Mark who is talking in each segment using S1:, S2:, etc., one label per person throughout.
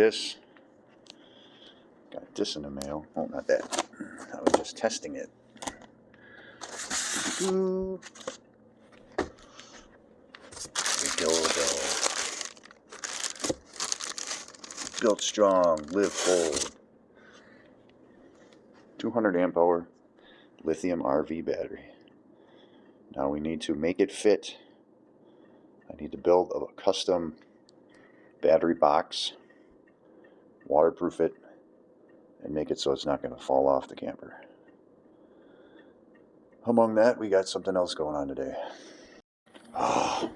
S1: this. Got this in the mail. Oh, not that. I was just testing it. Redodo. Built strong, live bold. 200 amp hour lithium RV battery. Now we need to make it fit. I need to build a custom battery box, waterproof it, and make it so it's not going to fall off the camper. Among that, we got something else going on today. Oh,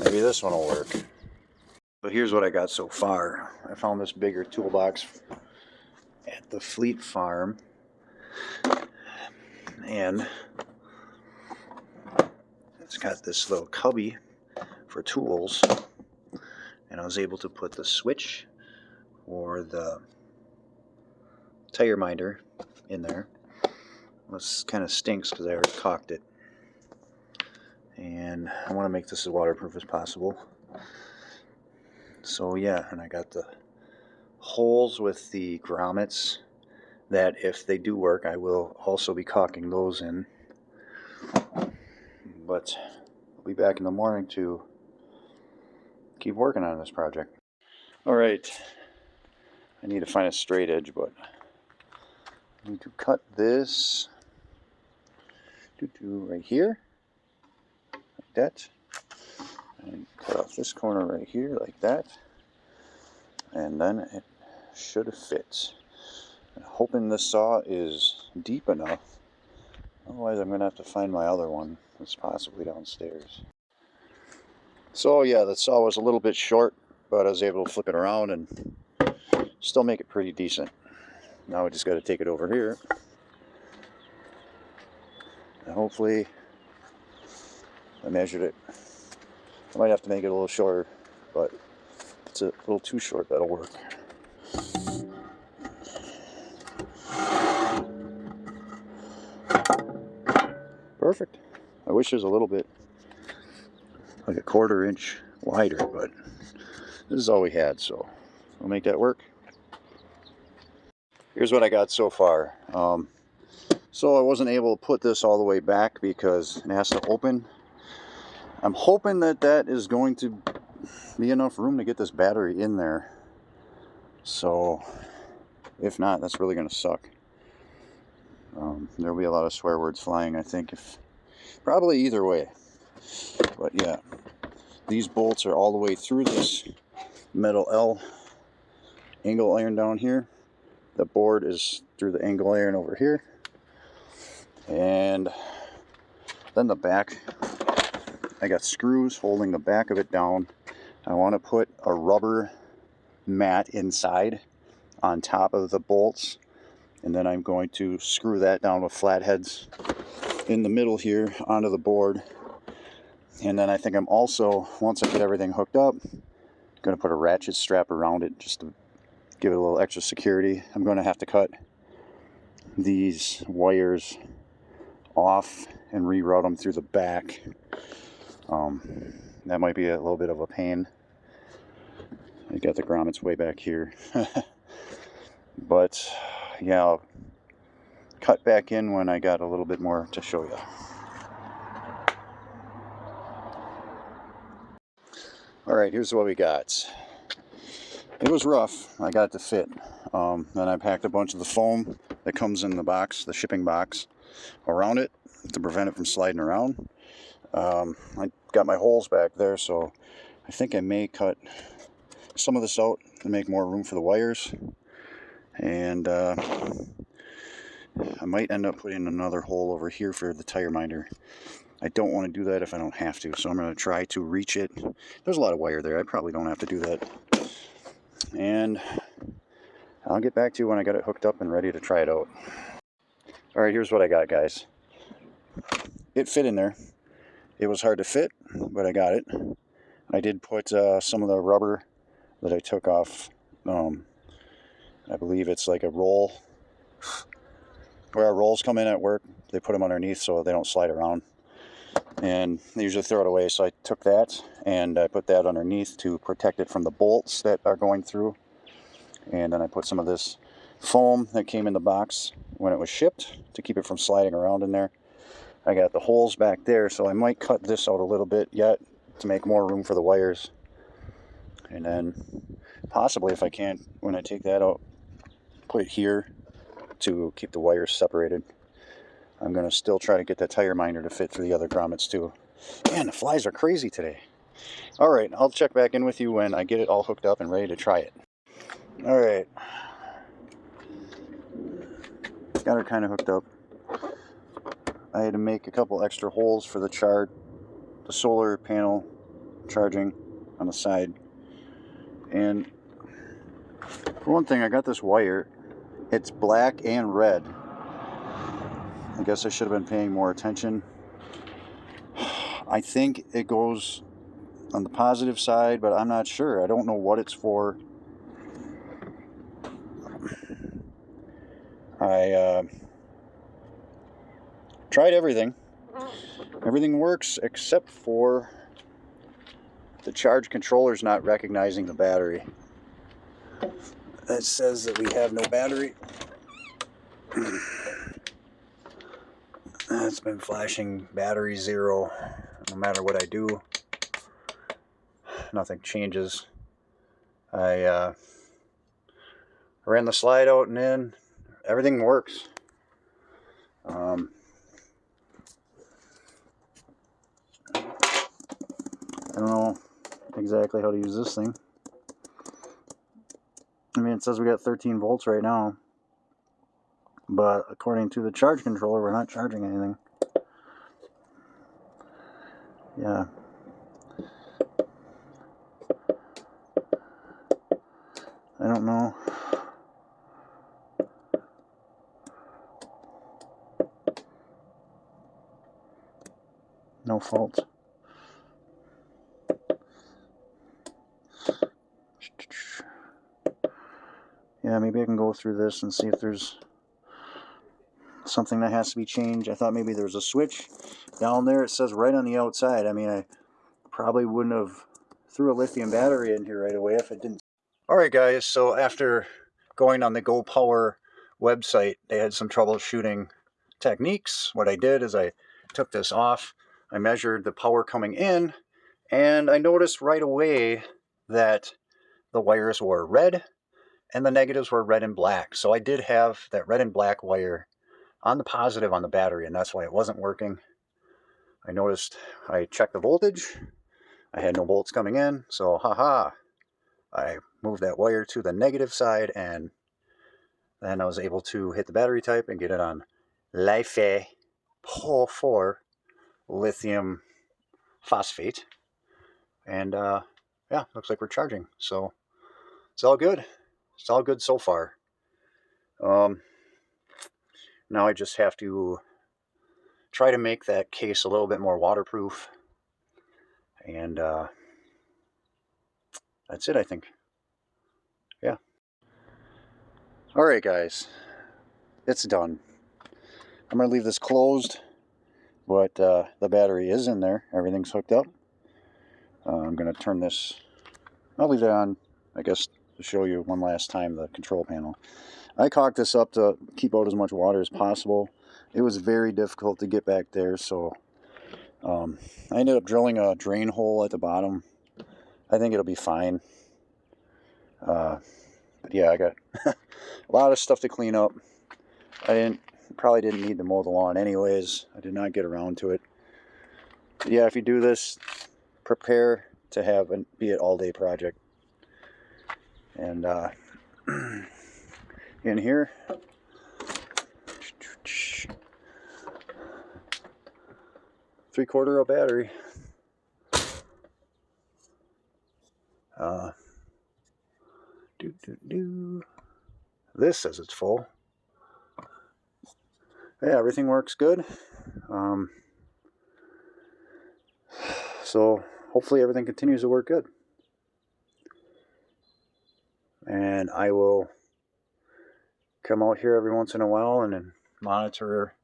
S1: maybe this one will work. But here's what I got so far. I found this bigger toolbox at the Fleet Farm, and it's got this little cubby for tools, and I was able to put the switch or the tire minder in there. This kind of stinks because I already caulked it, and I want to make this as waterproof as possible. So yeah, and I got the holes with the grommets that, if they do work, I will also be caulking those in. But I'll be back in the morning to keep working on this project. Alright, I need to find a straight edge, but I need to cut this right here, like that, and cut off this corner right here, like that, and then it should fit. I'm hoping this saw is deep enough, otherwise I'm going to have to find my other one that's possibly downstairs. So yeah, the saw was a little bit short, but I was able to flip it around and still make it pretty decent. Now we just got to take it over here, and hopefully, I measured it. I might have to make it a little shorter, but if it's a little too short, that'll work. Perfect. I wish it was a little bit, like a 1/4 inch wider, but this is all we had, so we'll make that work. Here's what I got so far. So I wasn't able to put this all the way back because it has to open. I'm hoping that that is going to be enough room to get this battery in there. So if not, that's really going to suck. There'll be a lot of swear words flying, I think, probably either way. But yeah, these bolts are all the way through this metal L angle iron down here. The board is through the angle iron over here. And then the back, I got screws holding the back of it down. I want to put a rubber mat inside on top of the bolts, and then I'm going to screw that down with flatheads in the middle here onto the board. And then I think I'm also, once I get everything hooked up, going to put a ratchet strap around it just to give it a little extra security. I'm going to have to cut these wires off and reroute them through the back. That might be a little bit of a pain. I got the grommets way back here. But yeah, I'll cut back in when I got a little bit more to show you. Alright, here's what we got. It was rough. I got it to fit. Then I packed a bunch of the foam that comes in the box, the shipping box, around it to prevent it from sliding around. I got my holes back there, so I think I may cut some of this out to make more room for the wires. And I might end up putting another hole over here for the tire minder. I don't want to do that if I don't have to, so I'm going to try to reach it. There's a lot of wire there. I probably don't have to do that. And I'll get back to you when I got it hooked up and ready to try it out. Alright, here's what I got, guys. It fit in there. It was hard to fit, but I got it. I did put some of the rubber that I took off. I believe it's like a roll. Where our rolls come in at work, they put them underneath so they don't slide around. and they usually throw it away, so I took that and I put that underneath to protect it from the bolts that are going through. And then I put some of this foam that came in the box when it was shipped to keep it from sliding around in there. I got the holes back there, so I might cut this out a little bit yet to make more room for the wires. And then possibly, if I can, when I take that out, put it here to keep the wires separated. I'm going to still try to get that tire minder to fit through the other grommets too. Man, the flies are crazy today. Alright, I'll check back in with you when I get it all hooked up and ready to try it. Alright. Got her kind of hooked up. I had to make a couple extra holes for the solar panel charging on the side. And for one thing, I got this wire. It's black and red. I guess I should have been paying more attention. I think it goes on the positive side, but I'm not sure. I don't know what it's for. I tried everything. Everything works except for the charge controller's not recognizing the battery. It says that we have no battery. It's been flashing battery 0 no matter what I do. Nothing changes. I ran the slide out and in. Everything works. I don't know exactly how to use this thing. I mean, it says we got 13 volts right now, but according to the charge controller, we're not charging anything. Yeah. I don't know. No fault. Yeah, maybe I can go through this and see if there's something that has to be changed. I thought maybe there was a switch down there. It says right on the outside. I mean, I probably wouldn't have threw a lithium battery in here right away if it didn't. Alright guys, so after going on the GoPower website, they had some troubleshooting techniques. What I did is I took this off, I measured the power coming in, and I noticed right away that the wires were red and the negatives were red and black. So I did have that red and black wire on the positive on the battery, and that's why it wasn't working. I noticed I checked the voltage. I had no volts coming in, so haha. I moved that wire to the negative side, and then I was able to hit the battery type and get it on LiFePo4 lithium phosphate. And yeah, looks like we're charging. So it's all good. It's all good so far. Now I just have to try to make that case a little bit more waterproof. And that's it, I think. Yeah. Alright guys, it's done. I'm going to leave this closed, but the battery is in there. Everything's hooked up. I'm going to turn this, I'll leave it on, I guess, to show you one last time the control panel. I cocked this up to keep out as much water as possible. It was very difficult to get back there, so I ended up drilling a drain hole at the bottom. I think it'll be fine. But yeah, I got a lot of stuff to clean up. Probably didn't need to mow the lawn anyways. I did not get around to it. But yeah, if you do this, prepare to have be an all-day project. And in here, 3/4 battery. This says it's full. Yeah, everything works good. So hopefully everything continues to work good. And I will come out here every once in a while and then monitor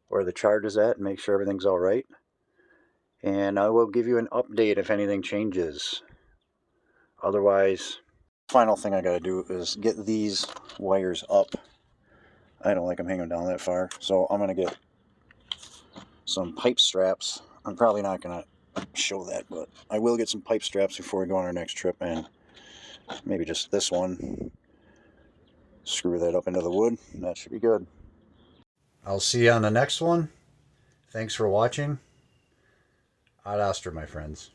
S1: where the charge is at and make sure everything's all right. And I will give you an update if anything changes. Otherwise, final thing I gotta do is get these wires up. I don't like them hanging down that far, so I'm gonna get some pipe straps. I'm probably not gonna show that, but I will get some pipe straps before we go on our next trip, and maybe just this one. Screw that up into the wood. That should be good. I'll see you on the next one. Thanks for watching. Ad Astra, my friends.